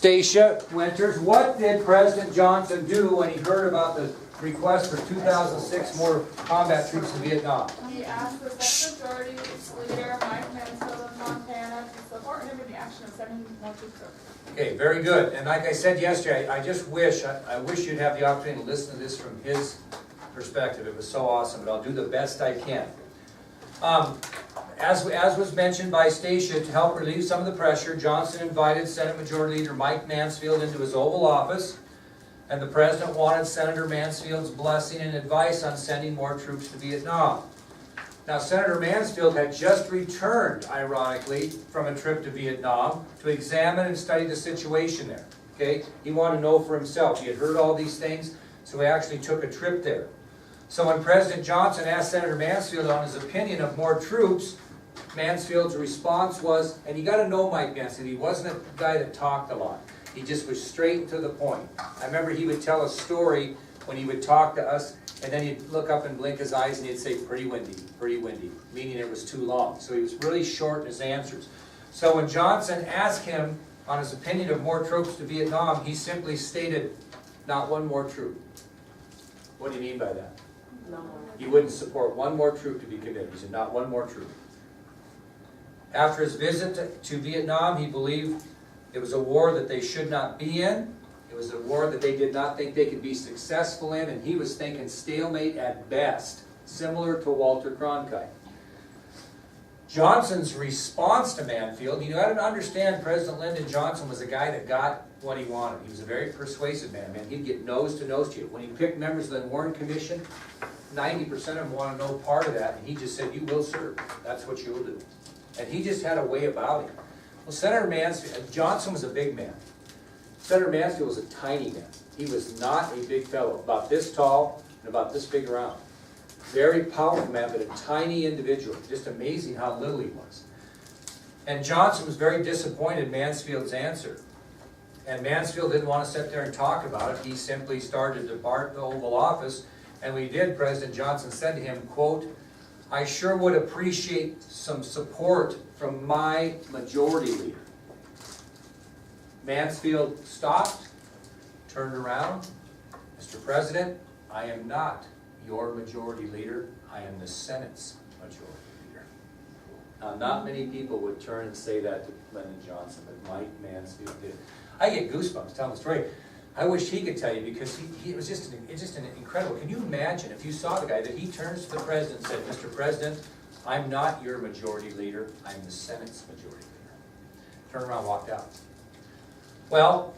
Stacia Winters, what did President Johnson do when he heard about the request for 2006 more combat troops to Vietnam? He asked the Senate Majority Leader Mike Mansfield of Montana to support him in the action of sending more troops over. Okay, very good. And like I said yesterday, I just wish, I wish you'd have the opportunity to listen to this from his perspective. It was so awesome, but I'll do the best I can. As was mentioned by Stacia, to help relieve some of the pressure, Johnson invited Senate Majority Leader Mike Mansfield into his Oval Office, and the President wanted Senator Mansfield's blessing and advice on sending more troops to Vietnam. Now, Senator Mansfield had just returned, ironically, from a trip to Vietnam to examine and study the situation there. Okay? He wanted to know for himself. He had heard all these things, so he actually took a trip there. So when President Johnson asked Senator Mansfield on his opinion of more troops, Mansfield's response was, and you got to know Mike Mansfield, he wasn't a guy that talked a lot. He just was straight and to the point. I remember he would tell a story when he would talk to us, and then he'd look up and blink his eyes and he'd say, pretty windy, meaning it was too long. So he was really short in his answers. So when Johnson asked him on his opinion of more troops to Vietnam, he simply stated, not one more troop. What do you mean by that? No. He wouldn't support one more troop to be committed. He said, not one more troop. After his visit to Vietnam, he believed it was a war that they should not be in. It was a war that they did not think they could be successful in, and he was thinking stalemate at best, similar to Walter Cronkite. Johnson's response to Mansfield, you got to understand President Lyndon Johnson was a guy that got what he wanted. He was a very persuasive man. He'd get nose to nose to you. When he picked members of the Warren Commission, 90% of them want to know part of that, and he just said, you will serve. That's what you will do. And he just had a way about him. Well, Senator Mansfield, Johnson was a big man. Senator Mansfield was a tiny man. He was not a big fellow, about this tall and about this big around. Very powerful man, but a tiny individual. Just amazing how little he was. And Johnson was very disappointed in Mansfield's answer. And Mansfield didn't want to sit there and talk about it. He simply started to depart the Oval Office. And when he did, President Johnson said to him, quote, I sure would appreciate some support from my majority leader. Mansfield stopped, turned around. Mr. President, I am not your majority leader. I am the Senate's majority leader. Now, not many people would turn and say that to Lyndon Johnson, but Mike Mansfield did. I get goosebumps telling the story. I wish he could tell you, because he was just an incredible. Can you imagine if you saw the guy that he turns to the president and said, Mr. President, I'm not your majority leader, I'm the Senate's majority leader. Turned around, walked out. Well,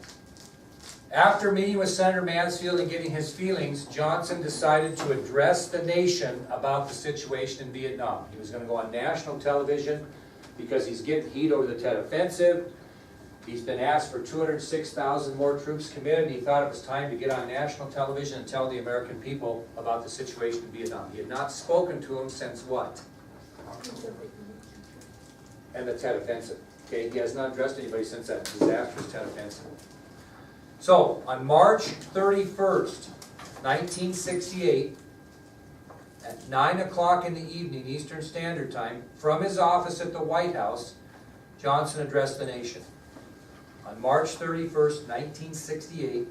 after meeting with Senator Mansfield and getting his feelings, Johnson decided to address the nation about the situation in Vietnam. He was going to go on national television because he's getting heat over the Tet Offensive. He's been asked for 206,000 more troops committed. He thought it was time to get on national television and tell the American people about the situation in Vietnam. He had not spoken to them since what? And the Tet Offensive. Okay, he has not addressed anybody since that disastrous Tet Offensive. So, on March 31st, 1968, at 9 o'clock in the evening, Eastern Standard Time, from his office at the White House, Johnson addressed the nation. On March 31st, 1968,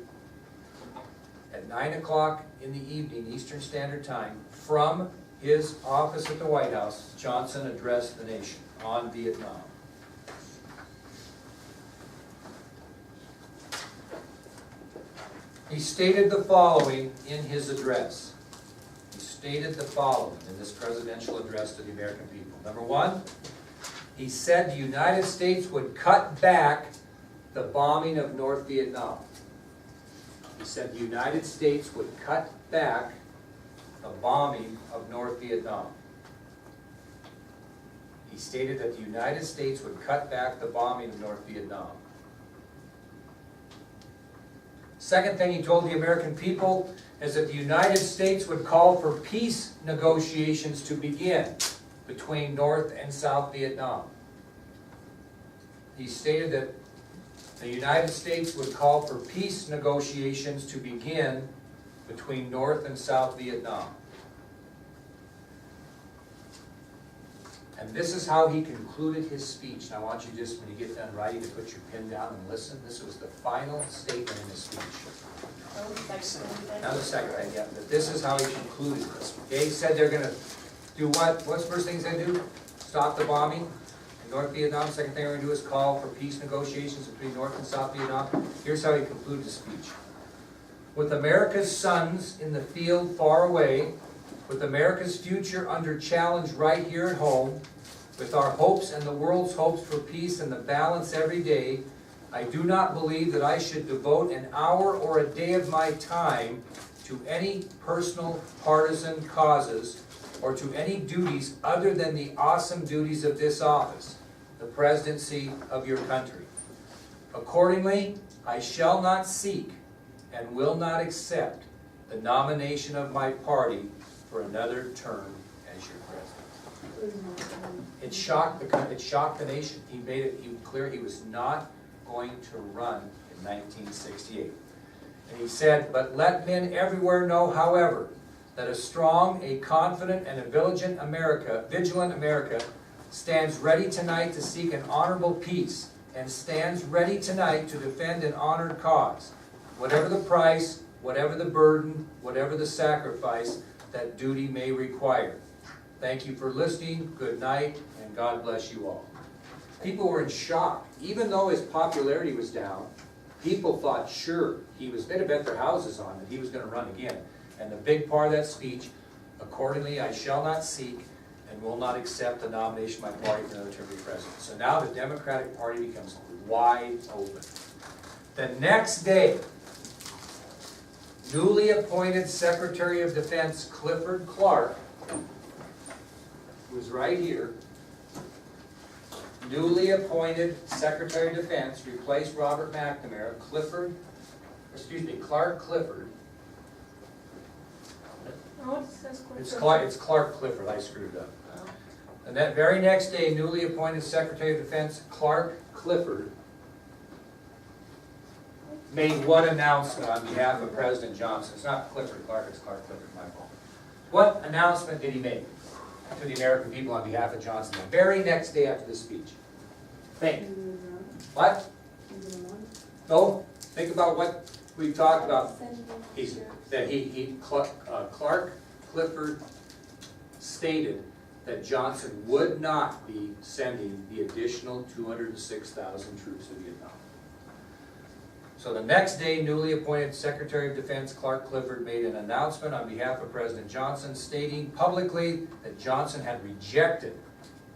at 9 o'clock in the evening, Eastern Standard Time, from his office at the White House, Johnson addressed the nation on Vietnam. He stated the following in his address. He stated the following in this presidential address to the American people. Number one, he said the United States would cut back the bombing of North Vietnam. He said the United States would cut back the bombing of North Vietnam. He stated that the United States would cut back the bombing of North Vietnam. Second thing he told the American people is that the United States would call for peace negotiations to begin between North and South Vietnam. He stated that the United States would call for peace negotiations to begin between North and South Vietnam. And this is how he concluded his speech. And I want you just, when you get done writing, to put your pen down and listen. This was the final statement in his speech. Now the second thing, yeah. But this is how he concluded this. Okay, he said they're going to do what? What's the first thing they do? Stop the bombing in North Vietnam. Second thing they're going to do is call for peace negotiations between North and South Vietnam. Here's how he concluded his speech. With America's sons in the field far away, with America's future under challenge right here at home, with our hopes and the world's hopes for peace and the balance every day, I do not believe that I should devote an hour or a day of my time to any personal partisan causes or to any duties other than the awesome duties of this office, the presidency of your country. Accordingly, I shall not seek and will not accept the nomination of my party for another term as your president. It shocked the nation. He made it clear he was not going to run in 1968. And he said, but let men everywhere know, however, that a strong, a confident, and a vigilant America stands ready tonight to seek an honorable peace and stands ready tonight to defend an honored cause, whatever the price, whatever the burden, whatever the sacrifice that duty may require. Thank you for listening. Good night, and God bless you all. People were in shock. Even though his popularity was down, people thought, sure, they'd have bet their houses on that he was going to run again. And the big part of that speech, accordingly, I shall not seek and will not accept the nomination of my party for another term to be president. So now the Democratic Party becomes wide open. The next day, newly appointed Secretary of Defense Clifford Clark, who is right here, newly appointed Secretary of Defense, replaced Robert McNamara, Clark Clifford. Oh, it says It's Clark Clifford, I screwed up. And that very next day, newly appointed Secretary of Defense Clark Clifford made what announcement on behalf of President Johnson? It's not Clifford Clark, it's Clark Clifford, my fault. What announcement did he make to the American people on behalf of Johnson the very next day after the speech? Think. What? No, think about what we've talked about. Clark Clifford stated that Johnson would not be sending the additional 206,000 troops to Vietnam. So the next day, newly appointed Secretary of Defense Clark Clifford made an announcement on behalf of President Johnson stating publicly that Johnson had rejected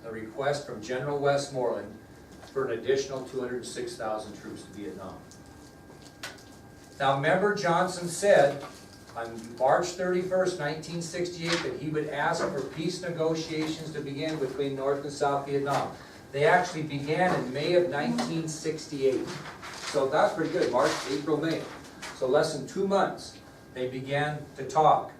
the request from General Westmoreland for an additional 206,000 troops to Vietnam. Now remember, Johnson said on March 31st, 1968, that he would ask for peace negotiations to begin between North and South Vietnam. They actually began in May of 1968. So that's pretty good, March, April, May. So less than 2 months, they began to talk.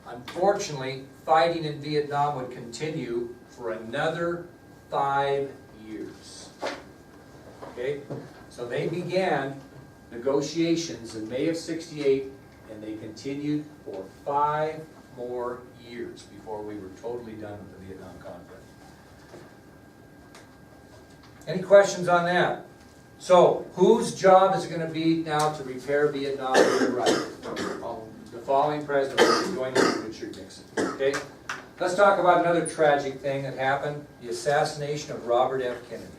Unfortunately, fighting in Vietnam would continue for another 5 years. Okay? So they began negotiations in May of '68, and they continued for 5 more years before we were totally done with the Vietnam conflict. Any questions on that? So, whose job is it going to be now to repair Vietnam to the right? The following president is going to be Richard Nixon. Okay? Let's talk about another tragic thing that happened, the assassination of Robert F. Kennedy.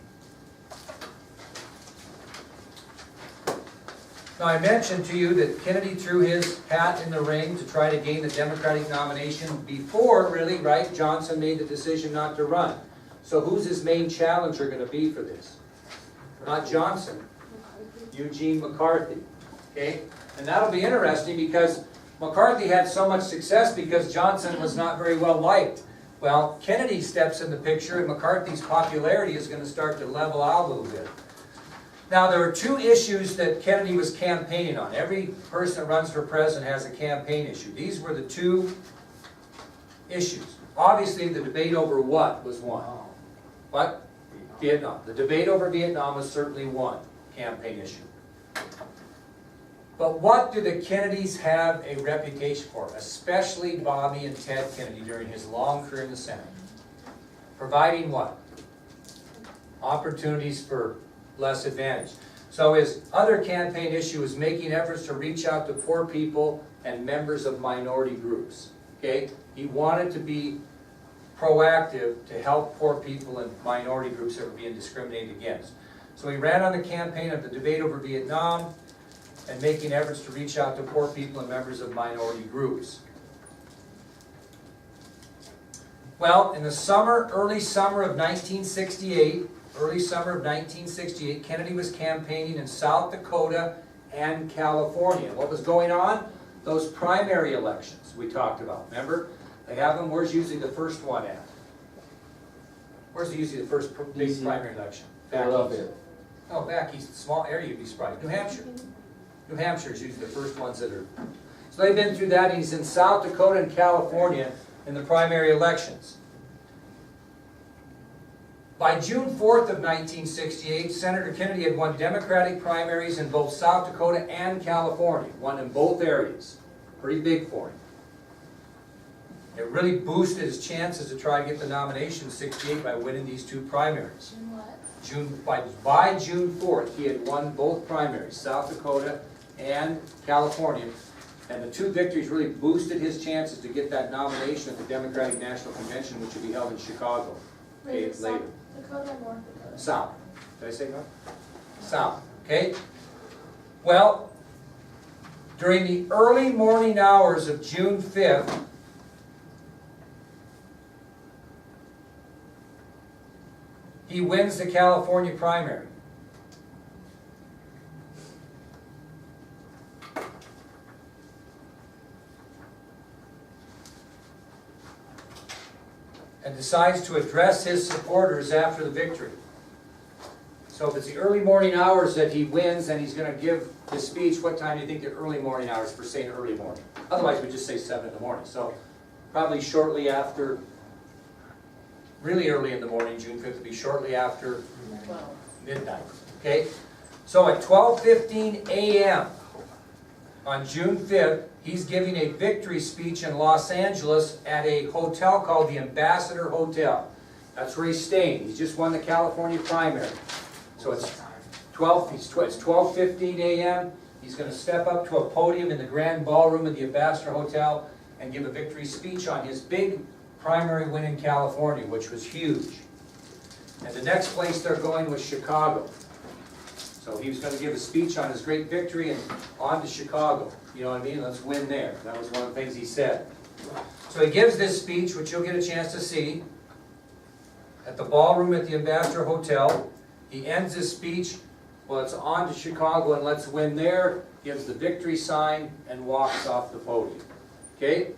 Now, I mentioned to you that Kennedy threw his hat in the ring to try to gain the Democratic nomination before, really, right, Johnson made the decision not to run. So who's his main challenger going to be for this? Not Johnson, Eugene McCarthy. Okay? And that'll be interesting because McCarthy had so much success because Johnson was not very well liked. Well, Kennedy steps in the picture and McCarthy's popularity is going to start to level out a little bit. Now, there are 2 issues that Kennedy was campaigning on. Every person that runs for president has a campaign issue. These were the 2 issues. Obviously, the debate over what was one? What? Vietnam. The debate over Vietnam was certainly one campaign issue. But what do the Kennedys have a reputation for, especially Bobby and Ted Kennedy during his long career in the Senate? Providing what? Opportunities for less advantage. So his other campaign issue is making efforts to reach out to poor people and members of minority groups. Okay? He wanted to be proactive to help poor people and minority groups that were being discriminated against. So he ran on the campaign of the debate over Vietnam and making efforts to reach out to poor people and members of minority groups. Well, in the early summer of 1968, Kennedy was campaigning in South Dakota and California. What was going on? Those primary elections we talked about. Remember? They have them. Where's usually the first one at? Where's usually the first big primary election? Philadelphia. Oh, back east. Small area, you'd be surprised. New Hampshire. New Hampshire is usually the first ones that are. So they've been through that. He's in South Dakota and California in the primary elections. By June 4th of 1968, Senator Kennedy had won Democratic primaries in both South Dakota and California. Won in both areas. Pretty big for him. It really boosted his chances to try to get the nomination in 68 by winning these two primaries. By June 4th, he had won both primaries, South Dakota and California. And the two victories really boosted his chances to get that nomination at the Democratic National Convention, which will be held in Chicago. Okay, later. Dakota or North Dakota? South. Did I say north? South. Okay? Well, during the early morning hours of June 5th, he wins the California primary. And decides to address his supporters after the victory. So if it's the early morning hours that he wins and he's going to give his speech, what time do you think the early morning hours for saying early morning? Otherwise we just say 7 in the morning. So probably shortly after, really early in the morning, June 5th would be shortly after midnight. Okay? So at 12:15 a.m. on June 5th, he's giving a victory speech in Los Angeles at a hotel called the Ambassador Hotel. That's where he's staying. He's just won the California primary. So it's 12:15 a.m. He's going to step up to a podium in the grand ballroom of the Ambassador Hotel and give a victory speech on his big primary win in California, which was huge. And the next place they're going was Chicago. So he was going to give a speech on his great victory and on to Chicago. You know what I mean? Let's win there. That was one of the things he said. So he gives this speech, which you'll get a chance to see, at the ballroom at the Ambassador Hotel. He ends his speech, well, it's on to Chicago and let's win there, gives the victory sign, and walks off the podium. Okay?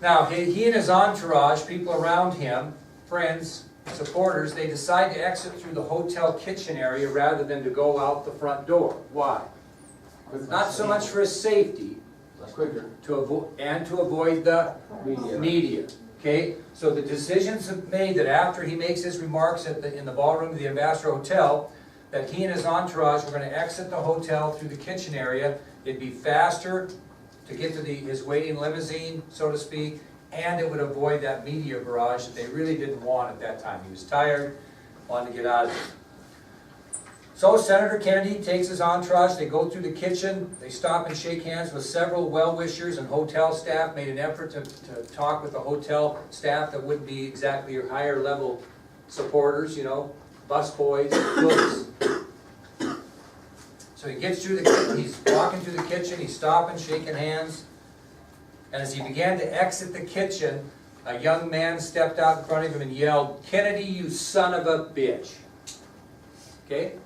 Now, he and his entourage, people around him, friends, supporters, they decide to exit through the hotel kitchen area rather than to go out the front door. Why? Not so much for his safety, Quicker. to avoid the media. Okay? So the decisions have made that after he makes his remarks in the ballroom of the Ambassador Hotel, that he and his entourage were going to exit the hotel through the kitchen area. It'd be faster to get to his waiting limousine, so to speak, and it would avoid that media barrage that they really didn't want at that time. He was tired, wanted to get out of there. So Senator Kennedy takes his entourage, they go through the kitchen, they stop and shake hands with several well-wishers and hotel staff, made an effort to talk with the hotel staff that wouldn't be exactly your higher level supporters, you know, busboys, cooks. So he gets through the kitchen, he's walking through the kitchen, he's stopping, shaking hands. And as he began to exit the kitchen, a young man stepped out in front of him and yelled, "Kennedy, you son of a bitch." Okay?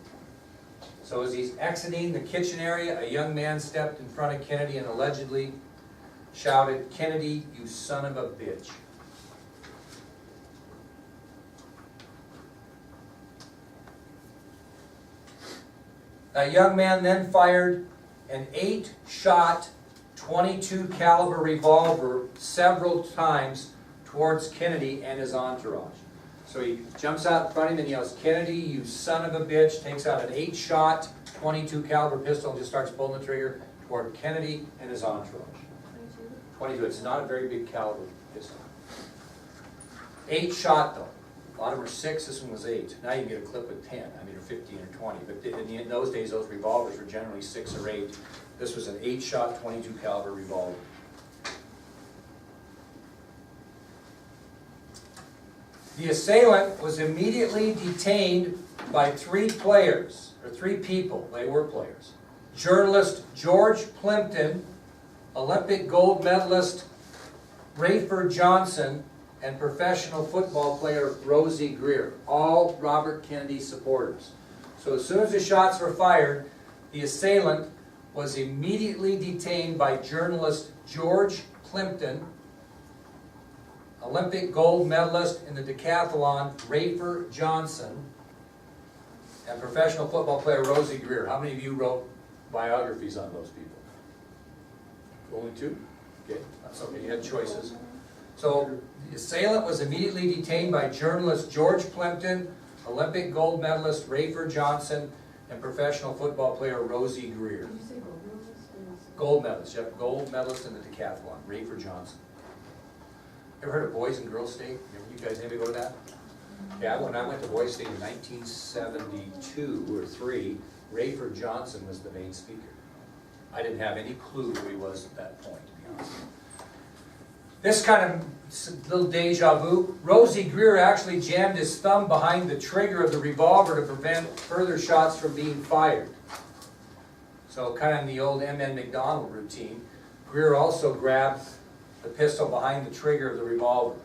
So as he's exiting the kitchen area, a young man stepped in front of Kennedy and allegedly shouted, "Kennedy, you son of a bitch." That young man then fired an 8-shot 22 caliber revolver several times towards Kennedy and his entourage. So he jumps out in front of him and yells, "Kennedy, you son of a bitch," takes out an 8-shot 22 caliber pistol and just starts pulling the trigger toward Kennedy and his entourage. 22. It's not a very big caliber pistol. 8 shot though. A lot of them are 6, this one was 8. Now you can get a clip with 10, I mean, or 15 or 20. But in those days, those revolvers were generally 6 or 8. This was an 8 shot, 22 caliber revolver. The assailant was immediately detained by 3 players, or 3 people, they were players. Journalist George Plimpton, Olympic gold medalist Rayford Johnson, and professional football player Rosie Greer, all Robert Kennedy supporters. So as soon as the shots were fired, the assailant was immediately detained by journalist George Plimpton, Olympic gold medalist in the decathlon Rayford Johnson, and professional football player Rosie Greer. How many of you wrote biographies on those people? Only 2? Okay, that's okay, you had choices. So the assailant was immediately detained by journalist George Plimpton, Olympic gold medalist Rayford Johnson, and professional football player Rosie Greer. Did you say gold medalist? Gold medalist, yep, gold medalist in the decathlon, Rayford Johnson. Ever heard of Boys and Girls State? You guys, anybody go to that? Yeah, when I went to Boys State in 1972 or 3, Rayford Johnson was the main speaker. I didn't have any clue who he was at that point, to be honest. This kind of little deja vu. Rosie Greer actually jammed his thumb behind the trigger of the revolver to prevent further shots from being fired. So kind of in the old M.N. McDonald routine, Greer also grabbed the pistol behind the trigger of the revolver.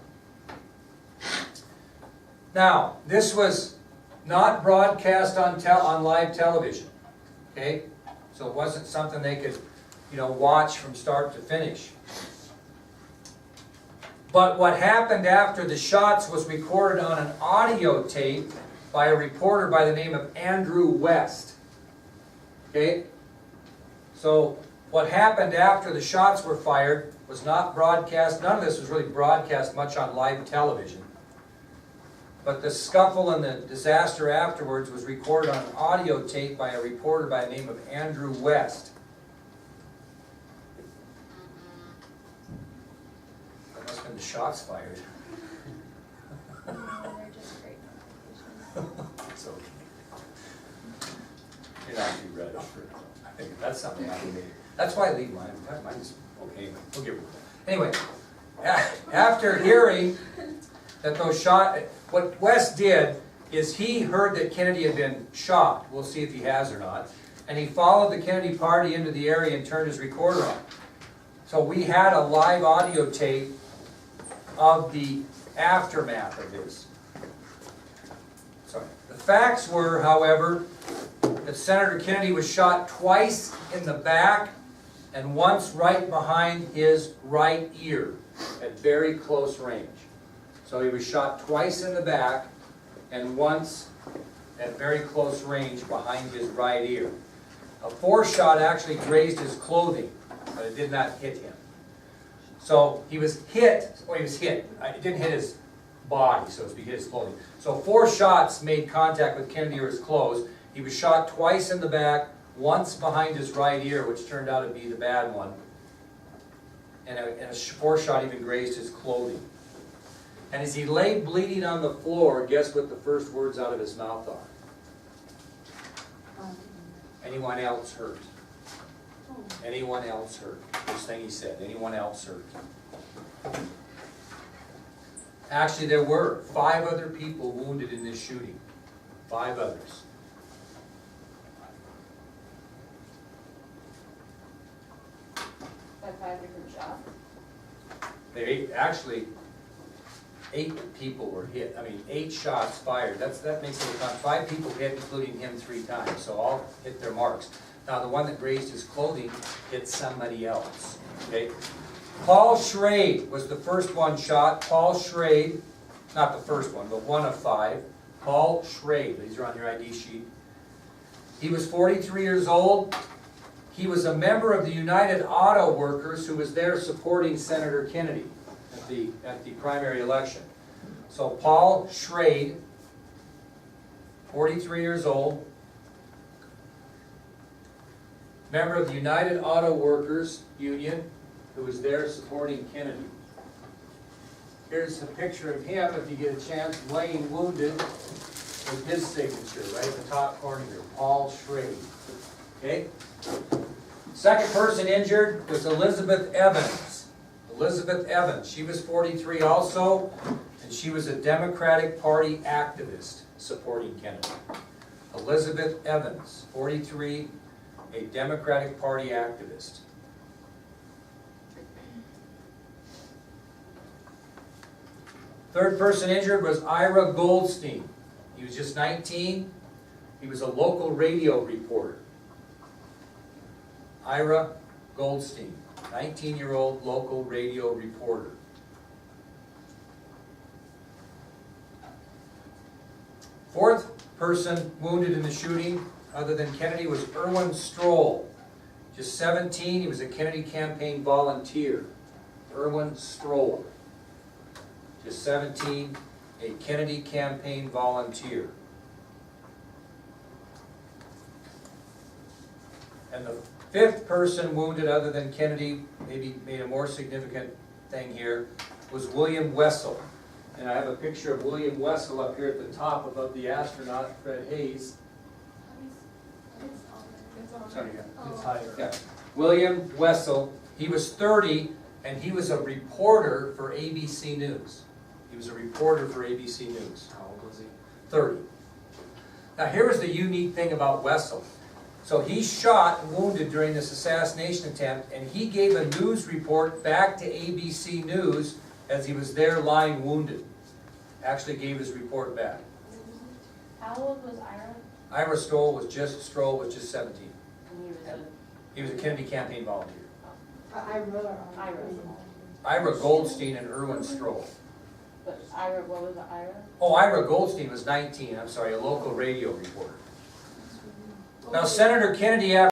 Now, this was not broadcast on live television, okay? So it wasn't something they could, watch from start to finish. But what happened after the shots was recorded on an audio tape by a reporter by the name of Andrew West. Okay? So what happened after the shots were fired was not broadcast. None of this was really broadcast much on live television. But the scuffle and the disaster afterwards was recorded on an audio tape by a reporter by the name of Andrew West. That must have been the shots fired. No, they're just great notifications. It's okay. You're not too red over it. I think that's something I can make. That's why I leave mine. Mine's okay. We'll get rid of it. Anyway, after hearing that those shots, what West did is he heard that Kennedy had been shot. We'll see if he has or not. And he followed the Kennedy party into the area and turned his recorder on. So we had a live audio tape of the aftermath of this. Sorry. The facts were, however, that Senator Kennedy was shot twice in the back and once right behind his right ear at very close range. So he was shot twice in the back and once at very close range behind his right ear. A 4th shot actually grazed his clothing, but it did not hit him. So he was hit, or he was hit. It didn't hit his body, so to speak, hit his clothing. So 4 shots made contact with Kennedy or his clothes. He was shot twice in the back, once behind his right ear, which turned out to be the bad one. And a 4th shot even grazed his clothing. And as he lay bleeding on the floor, guess what the first words out of his mouth are? Anyone else hurt? Anyone else hurt? First thing he said, anyone else hurt? Actually, there were 5 other people wounded in this shooting. 5 others. By 5 different shots. They actually, 8 people were hit. I mean, 8 shots fired. That makes it about 5 people hit, including him 3 times. So all hit their marks. Now the one that grazed his clothing hit somebody else. Okay. Paul Schrade was the first one shot. Paul Schrade, not the first one, but one of 5. Paul Schrade. These are on your ID sheet. He was 43 years old. He was a member of the United Auto Workers who was there supporting Senator Kennedy at the primary election. So Paul Schrade, 43 years old, member of the United Auto Workers Union who was there supporting Kennedy. Here's a picture of him, if you get a chance, laying wounded with his signature, right in the top corner here, Paul Schrade. Okay? Second person injured was Elizabeth Evans. Elizabeth Evans, she was 43 also, and she was a Democratic Party activist supporting Kennedy. Elizabeth Evans, 43, a Democratic Party activist. Third person injured was Ira Goldstein. He was just 19. He was a local radio reporter. Ira Goldstein, 19-year-old local radio reporter. Fourth person wounded in the shooting, other than Kennedy, was Erwin Stroll. Just 17, he was a Kennedy campaign volunteer. Erwin Stroll. Just 17, a Kennedy campaign volunteer. And the fifth person wounded, other than Kennedy, maybe made a more significant thing here, was William Wessel. And I have a picture of William Wessel up here at the top above the astronaut, Fred Hayes. Sorry, yeah. It's higher. Yeah. William Wessel, he was 30, and he was a reporter for ABC News. He was a reporter for ABC News. How old was he? 30. Now here was the unique thing about Wessel. So he shot and wounded during this assassination attempt, and he gave a news report back to ABC News as he was there lying wounded. Actually gave his report back. How old was Ira? Ira Stroll was just 17. And He was a Kennedy campaign volunteer. Ira. Ira Goldstein and Erwin Stroll. But Ira, what was Ira? Oh, Ira Goldstein was 19, I'm sorry, a local radio reporter. Now, Senator Kennedy